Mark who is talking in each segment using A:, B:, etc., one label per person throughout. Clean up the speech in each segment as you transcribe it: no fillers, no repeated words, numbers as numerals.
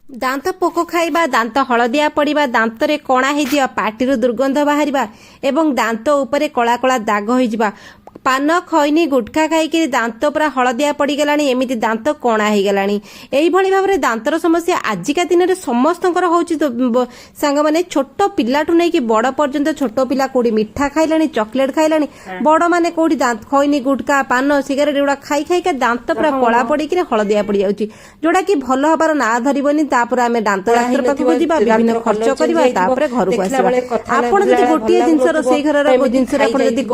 A: दांत पोक खाइबा, दांत हलदिया पड़िबा, दांत रे कणा हेजिबा, पाटिरु दुर्गंध बाहरिबा एवं दांत उपरे कला कला दाग होइजिबा। पान खैनी गुटखा खाई दांत पूरा हलदिया पड़गलानी, एमती दांत कणा हो गलानी। यही भाव में दांतर समस्या आजिका दिन में समस्त सांग मैंने छोट पिलाठू नहीं कि बड़ पर्यंत छोट पिला कौटी मिठा खाइलानी, चॉकलेट खाइलानी, बड़ माने कौटी दांत खैनी गुटखा पान सिगारेट एगुड़ा खाई खाई दांत पूरा कला पड़ी हलदिया पड़ जाऊँगी, जोटा कि भल हबार ना धरबनी। आम दांत डाक्तर पाखक जा, विभिन्न खर्च करवा, घर को आसवा। आपड़ जब गोटे जिन रोसई घर जिनस करेंगे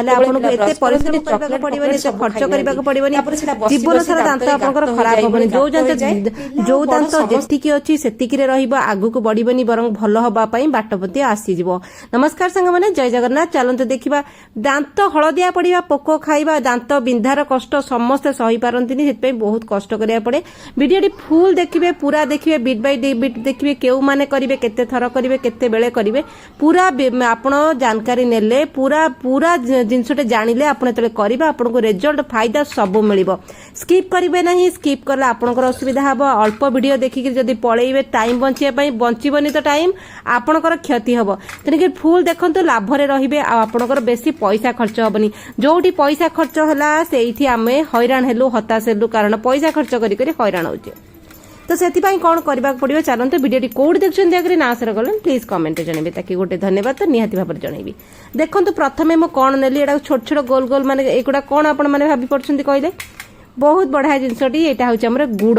A: आपको एते परिश्रम करबाक पड़िबनी, एते खर्च करबाक पड़िबनी, जीवन सारा दांत आपनकर खराब होबनी। जो दांत जेतिकी अछि सेतिकी रे रहइबो, आगु को बढ़िबनी, बरং भल हबा पई बाटपति आसी जिवो। नमस्कार संग माने, जय जगन्नाथ। चलंत देखिबा दांत हलदिया पड़िबा, पोक खाइबा, दांत बिंधार कष्ट समस्त सही पारंतिनी, सेतपई बहुत कष्ट करिया पड़े। वीडियोटी फुल देखिबे, पूरा देखिबे, बिट बाय बिट देखिबे, केउ माने करिवे, केते थर करिवे, केते बेले करिवे, पूरा आपण जानकारी नेले पूरा पूरा जिनसटे जानिले आपण तले करिबा, आपनको रिजल्ट फायदा सब मिलिबो। स्किप करिवे नाही, स्किप करला आपनकर असुविधा हबो। अल्प वीडियो देखिक जदी पळेइबे टाइम बंचिया पई, बंचिबनी तो टाइम आपनकर क्षति हबो। तनिके फुल देखंतु, लाभ रे रहिबे, आ आपनकर बेसी पैसा खर्च हबनी। जोठी पैसा खर्च होला सेइथि आमे हैरान हेलु, हताश हेलु, कारण पैसा खर्च करी करी हैरान होचे। तो सेतिपाई कौन करबा पड़िबो, चलंतु वीडियोटी कोड देखछन देखरि ना सर गलन प्लीज कमेंट जणेबे, ताकि गोटे धन्यवाद तो निहाती भाबर जणेबी। देखंतु प्रथमे मो कोन नेली, एडा छोट छोट गोल गोल माने एकुडा कोन आपण माने भाबी पड़छन्ती कहले, बहुत बढ़िया जिनसटी। एटा होचे हमर गुड़।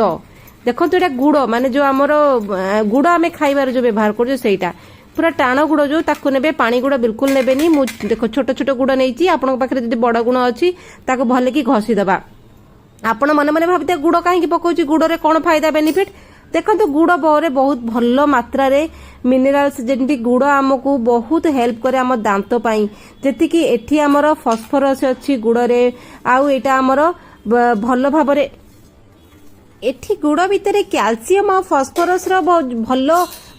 A: देखंतु एटा गुड़ माने जो हमर गुड़ आमे खाइबार जो व्यवहार करजो सेटा पूरा टाण गुड़, जो ताकू नेबे, पानी गुड़ बिल्कुल नेबेनी। मु देखो छोट छोट गुड़ नेइची, आपन पाखरे जदी बड़ गुण अछि ताकू भले की घसी दबा। आपण मन मन भाबते गुड़ कहीं पकाउची, गुड़ रे कौन फायदा बेनिफिट। देखो गुड़ बोरे बहुत भल मात्रा रे मिनरल्स, जेमती गुड़ आमको बहुत हेल्प करे आम दांत पाई, जेति कि एठी हमर फॉस्फोरस अछि गुड़ रे, आउ एटा हमर भल भाबरे एठी गुड़ भितरे कैल्शियम और फॉस्फोरस रो भल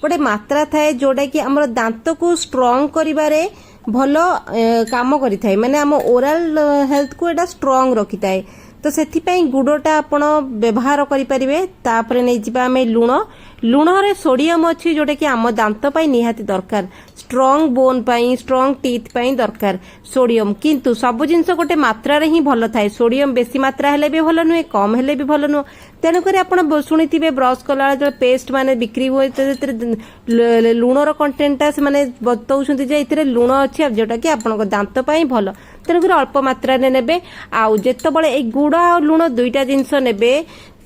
A: गोटे मात्रा थाए, जोटा कि हमर दांत को स्ट्रांग करिबारे भल काम करिथाय, माने हम ओरल हेल्थ को एटा स्ट्रांग रखिथाय। तो सेथिपाई गुड़टा आपण व्यवहार करि परिबे। तापरे नै जिबा हमें लूण। लूण रे सोडियम अछि, जोटा कि आम दांत पाई निहाती दरकार, स्ट्रांग बोन पाई, स्ट्रांग टीथ पाई दरकार सोडियम। किंतु सब जिनस गोटे मात्रा रे ही भल थाए, सोडियम बेसी मात्रा हेले भी भल नुहे, कम हेले भी भल नुह। तेणुक आपण शुणिथिबे ब्रश कला जो पेस्ट माने बिक्री हुए, लूणर कंटेंटा से माने बतौछन्ती जे इतरे लूण अछि, जोटा कि आपण दांत पाई भल। तेणुक अल्प मात्रा रे नेबे। आउ जेतबळे ए गुड़ आ लूण दुईटा जिनस नेबे,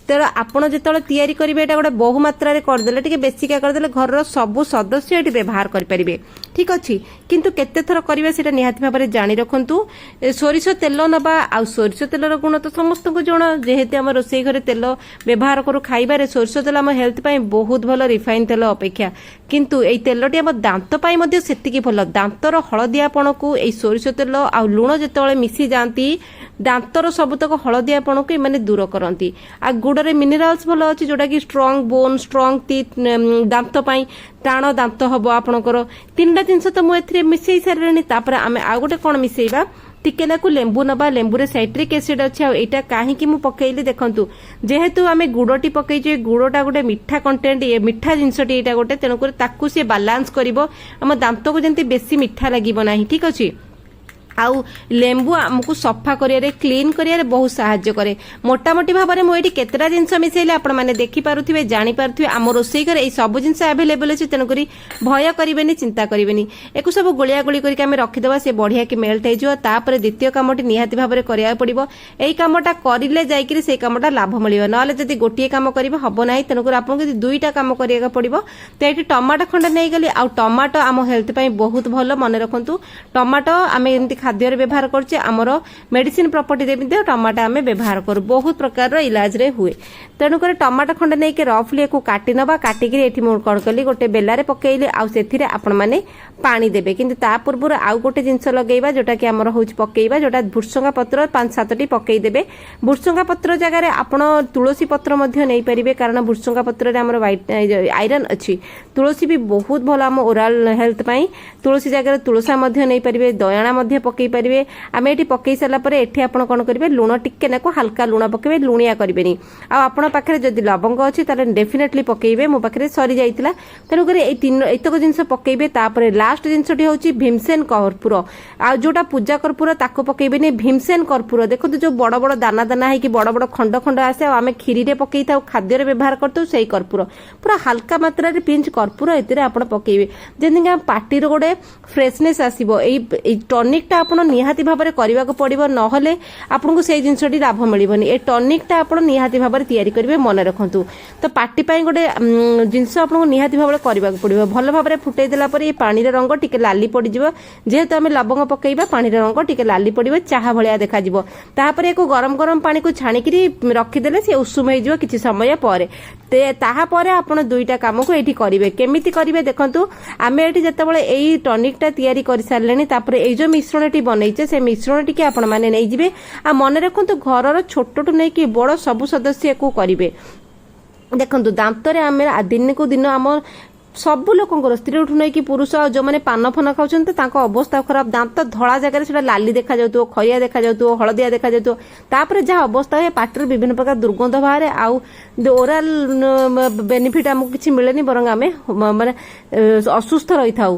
A: तेरा आपण जेतबळे तयारी करिवे, एटा गोटे बहु मात्रा रे करदेले, टिके बेसिका करदेले घर सब सदस्य एटी व्यवहार करि परिबे। ठीक अछि, किंतु केते थर करिवे सेटा निहाती भाबरे जानि रखंतु। सोरिष तेल नबा, आ सोरिष तेलर गुण तो समस्त को जण, जेहेतु हम रोसई घरे तेल व्यवहार करू खाइबारे, सोरिष तेल हम हेल्थ पाई बहुत भल रिफाइन तेल अपेक्षा। किंतु एई तेलटी हम दांत पाई मध्ये सेतिकी भल। दांतर हलदियापण को एई सोरिष तेल आ लूण जेतबळे मिसी जांती, दांतर सबतक हलदियापण को माने दूर करंती। आ गुड़े मिनरल्स भल अच्छी, जोटा कि स्ट्रांग बोन, स्ट्रांग टीथ, दांत पाई टाण दांत हम आपणकर। तीनटा जिनस तो मुझे मिसई सारे। तापर आम आ गोटे कौन मिसेइबा, टिके नाकु लेंबू नबा। लेंबू रे साइट्रिक एसिड अच्छे। एटा काहेकि मु पकेइली देखंतु, जेहेतु आमे गुड़टी पकेइजे, गुड़टा गोटे मिठा कंटेंट, ये मिठा जिनसटी एटा गोटे, तेणुकर ताकु से बालांस करिवो, आम दांत को जेंति बेसी मिठा लागिवो नाही। ठीक अछि। आउ लेंबू आमको सफा करियारे, क्लीन करियारे बहुत सहाय्य करे। मोटामोटी भाव में मुझे केतटा जिनस मिसेले आपण माने देखि पारुथिबे, जानि पारुथिबे। आम रोसई घरे ए सब जिनस अवेलेबल अछि, तेणुकरी भय करिवेनी, चिंता करिवेनी। एको सब गोलिया गोली करके आमे रखिदेबा, से बढ़िया कि मेल्ट हो जिवो। तापर द्वितीय कामटी निहाती भाव में करिया पड़िबो। एई कामटा करिले जाइकरी से कामटा लाभ मिलिबो, नले जदी गोटिए काम करिबो हबो नाही। तेणुकर आपन जदी दुईटा काम करिया पड़िबो। तो एठी टमाटो खंड नै गली। आ टमाटो आम हेल्थ पई बहुत भलो, मन रखंतु। टमाटो आमे एंती खाद्य व्यवहार करछे, आमर मेडिसिन प्रॉपर्टी रे भी टमाटो आमे व्यवहार करू, बहुत प्रकार इलाज रे हुए। तेणुकर टमाटो खंड नहीं के रफली को काटी नबा। काटिक एठी मु कण कली गोटे बेलारे पकेइले, आ सेथिरे आपण माने पानी देबे। किंतु ता पूर्व आउ गोटे जिनस लगेइबा, जोटा कि हमर होछ पकेइबा, जोटा भुर्संगा पत्र 5-7टी पकेइ देबे। भुर्संगा पत्र जगह रे आपण तुलसी पत्र मध्ये नै परिबे, कारण भुर्संगा पत्र रे हमर आयरन अछि। तुलसी भी बहुत भलो हम ओरल हेल्थ पई। तुलसी जगह रे तुलसा मध्ये नै परिबे, दयाणा मध्ये पकई पारे आम ये पकई सारापर एठी आप कौन करेंगे लुण टिके नाकु हल्का लुण पकेबे लुणिया करेंगे आपण पाखे जदि लवंग अच्छी डेफिनेटली पकेबे मो पाखे सरी जाइतिला तेणुक एतक जिनस पकेबे तापर लास्ट जिनसटी हूँ भीमसेन कर्पूर आ जोटा पूजा कर्पूर ताको पकेबेनी भीमसेन कर्पूर देखो जो बड़ बड़ दाना दाना है बड़ बड़ खंड खंड आसे आम खीरी रे पकई था खाद्य व्यवहार करते से कर्पूर पूरा हल्का मात्रा पिंच कर्पूर ये आप पकेबे जमी पार्टी गोटे फ्रेशनेस आसो टनिकटा आप निहाती भाव में करने को पड़ो ना आपको से जिनसटी लाभ मिलबनी ए टनिकटा आप निहाती भाव में तैयारी करेंगे मन रखु तो पार्टी गोटे जिनस आपको निहाती भाव में करने को पड़ो भल भाव में फुटई देलापर ये पानी रंग टिके लाली पड़ज जेहेतु आम लवंग पकईबा पानी रंग टिके लाली पड़ो चाह भाया देखा तापर एक गरम गरम पानी को छाणिकी रखीदे सी उषुम हो किसी समय पर ताहापर आप दुईटा कम को ये करेंगे केमिति करेंगे देखो आम ये जितेबाला यही टनिकटा तैयारी कर सारे तापर ये जो मिश्रणटी बनईचे से मिश्रण टी आपण मैंने नहीं जाए आ मन रखु घर छोटू नहीं बड़ सबू सदस्य को करेंगे देखो दांतर आम दिन को दिन आम सबू लोक स्त्री ठू नहीं पुरुष जो मैंने पान फन खाऊँ अवस्था खराब दांत धला जगह लाली देखा जाऊ खइया देखा जाऊ हलदिया देखा जाऊ जहाँ अवस्था है पाटर विभिन्न प्रकार दुर्गंध बाहर आउ ओराल बेनिफिट आमको किसी मिलेनी बरंग आम माने असुस्थ रही था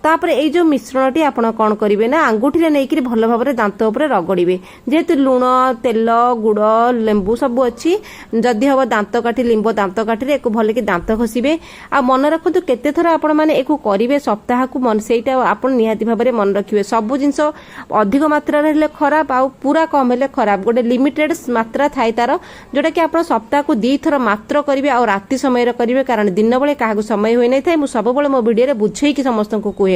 A: तापर ये जो मिश्रणटी आप कौन करेंगे ना आंगुठी नहीं भल भाव में दांत उपर रगड़े जेहेतु लुण तेल गुड़ लेंबू सब अच्छी जदि हम दांत काठी लिंब दांत काठी एक भल कि दांत घषे आ मन रखु केते थर आपण मैंने एक करेंगे सप्ताह को मन से आप निहाती भाव में मन रखिए सब जिनस अधिक मात्रा खराब आ पूरा कम है खराब गोटे लिमिटेड मात्रा थाए तार जोटा कि आप सप्ताह को 2 थर मात्र करेंगे आ राति समय करेंगे कारण दिन बेले क्या समय हुए नहीं था सब मो भिडियो बुझे समस्त को कहे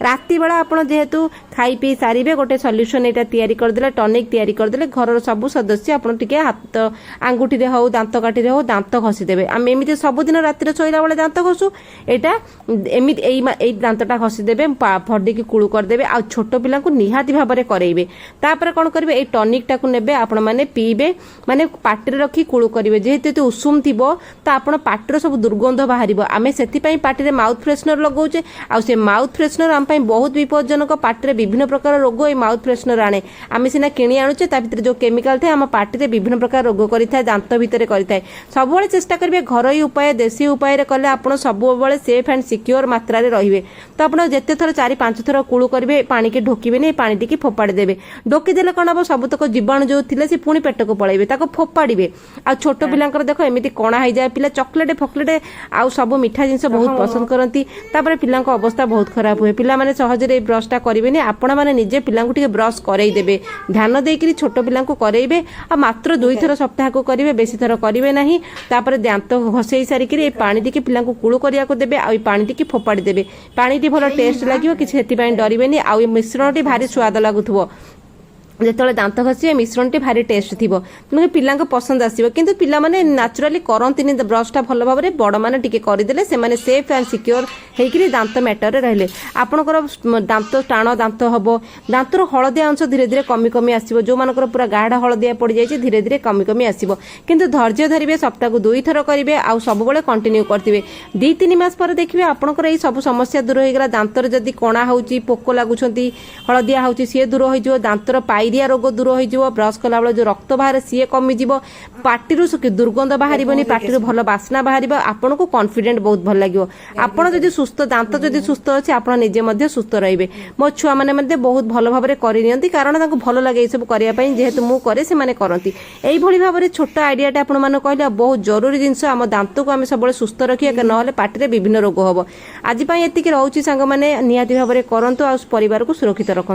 A: राति बेला आप जेहेतु खाई पी सारे गोटे सल्यूशन यहाँ तैयारी करदे टनिक तैयारी करदे घर सब सदस्य आप हाथ आंगुठी हो दांत काठी हो दांत घसीदेवे आम एमती सबुदिन रातिर शोला बेले दांत घसू यहाँ दांतटा घसीदेवे फडिकी कुलू करदे आ छोट पिला निहाती भाव में करेंगे तापर कौन करेंगे ये टनिकटा को नेबे आपण मैंने पीबे माने पार्टी रखी कुलू करेंगे जेहेतु उषुम थी तो आप पार्टी सब दुर्गंध बाहर आम से पार्टी माउथ फ्रेशनर लगाऊे आ माउथ फ्रेशनर बहुत विपज्जनक पार्टी विभिन्न प्रकार रोग ये माउथ फ्रेशनर आने आम सीना किणी आणुचे भितर जो केमिकल थाए आम पार्टी विभिन्न प्रकार रोग करें दांत भितर करें सब चेष्टा करेंगे घरोई उपाय देशी उपाय कले आप सब सेफ एंड सिक्योर मात्रा रे तो आप जिते थर 4-5 थर कुलू करेंगे पानी की ढोकिबे पानी टी फोपाड़ी देवे ढोकीदेले कौन हम सबतक जीवाणु जो थे सी पुणी पेट को पलैबे फोपाड़े आ छोट पिलांकर देख एमती कणा हो जाए पिला चॉकलेट फकलेट आउ सब मीठा जिनस बहुत पसंद करती पिला अवस्था बहुत खराब हुए पिला माने सहजरे ब्रशटा करेंगे आपण मैंने निजे पिला ब्रश करईदेवे ध्यान देकर छोट पिला करेंगे आ मात्र 2 थर सप्ताह को करेंगे बेसी थर करेंगे ना तापर दांत घसई सारिकी पानी टी पिला कुलू करने देवे आ पानी टी फोपाड़ी देवे पानी टी भल टेस्ट लगे किसी डरबे आ मिश्रण भारी स्वाद लगुव जिते दांत घसी मिश्रणटी भारी टेस्ट थी तेनाली पिला पसंद आसो कि पिला माने नाचुराली करती ब्रशटा भल भाव में बड़ मैंने टी करदे से सेफ एंड सिक्योर होकर दांत मैटर रहिले आपणकर दांत टाण दांत हम दांतर हलदिया अंश धीरे धीरे कमी कमी आसो जो मानकर पूरा गाढ़ हलदिया पड़ जाए धीरे धीरे कमी कमी आसो किंतु धैर्य धरिए सप्ताह को 2 थर करेंगे आउ सब कंटिन्यू करते 2-3 मास पर देखिए आपंकर यही सब समस्या दूर होगा दांतर जदि कणा हो पोक लगुंट हलदिया हो सी दूर हो दांतर पायरिया रोग दूर हो ब्रश कला बेले जो रक्त बाहर सी कमिज पार्टी दुर्गंध बाहर पार्टी भल बास्ना बाहर आपन को कॉन्फिडेंट बहुत भल लगे आपड़ जदि सुस्थ दांत जदि सुस्थ अच्छे आप निजे सुस्थ रहिबे मो छुआ मैंने बहुत भल भाव में करनी कारण भल लगे ये सब करने जेहेतु मुझे से करती यही भाव में छोट आइडियाटा आप कहले बहुत जरूरी जिनस आम दांत को आम सब सुस्थ रखिए ना पार्टी विभिन्न रोग हम आज ये रोचे सांग मैंने निहाती भाव में करूँ आ परिवार को सुरक्षित रखु।